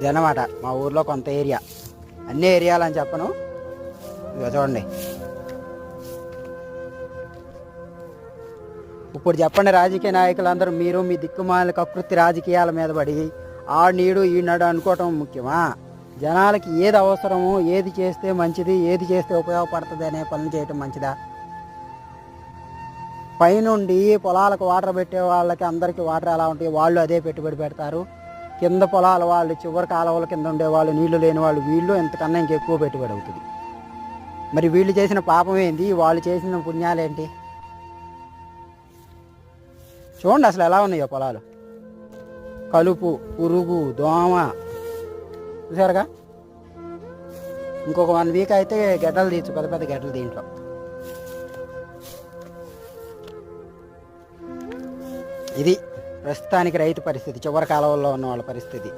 ఇదన్నమాట మా ఊర్లో కొంత ఏరియా, అన్ని ఏరియాలు అని చెప్పను. ఇదిగో చూడండి. ఇప్పుడు చెప్పండి, రాజకీయ నాయకులందరూ మీరు మీ దిక్కుమాల కకృతి రాజకీయాల మీద పడి ఆడు ఈనాడు అనుకోవటం ముఖ్యమా? జనాలకి ఏది అవసరమో, ఏది చేస్తే మంచిది, ఏది చేస్తే ఉపయోగపడుతుంది అనే పనులు చేయటం మంచిదా? పైనుండి పొలాలకు వాటర్ పెట్టే వాళ్ళకి అందరికీ వాటర్ ఎలా ఉంటాయి, వాళ్ళు అదే పెట్టుబడి పెడతారు. కింద పొలాల వాళ్ళు, చివరి కాలువల కింద ఉండేవాళ్ళు, నీళ్లు లేని వాళ్ళు, వీళ్ళు ఎంతకన్నా ఇంకెక్కువ పెట్టుబడి అవుతుంది. మరి వీళ్ళు చేసిన పాపం ఏంది, వాళ్ళు చేసిన పుణ్యాలేంటి? చూడండి అసలు ఎలా ఉన్నాయో పొలాలు. కలుపు, పురుగు, దోమ, చూసారుగా. ఇంకొక 1 వీక్ అయితే గడ్డలు తీయచ్చు, పెద్ద పెద్ద గడ్డలు దీంట్లో. ఇది ప్రస్తుతానికి రైతు పరిస్థితి, చివరి కాలంలో ఉన్న వాళ్ళ పరిస్థితి.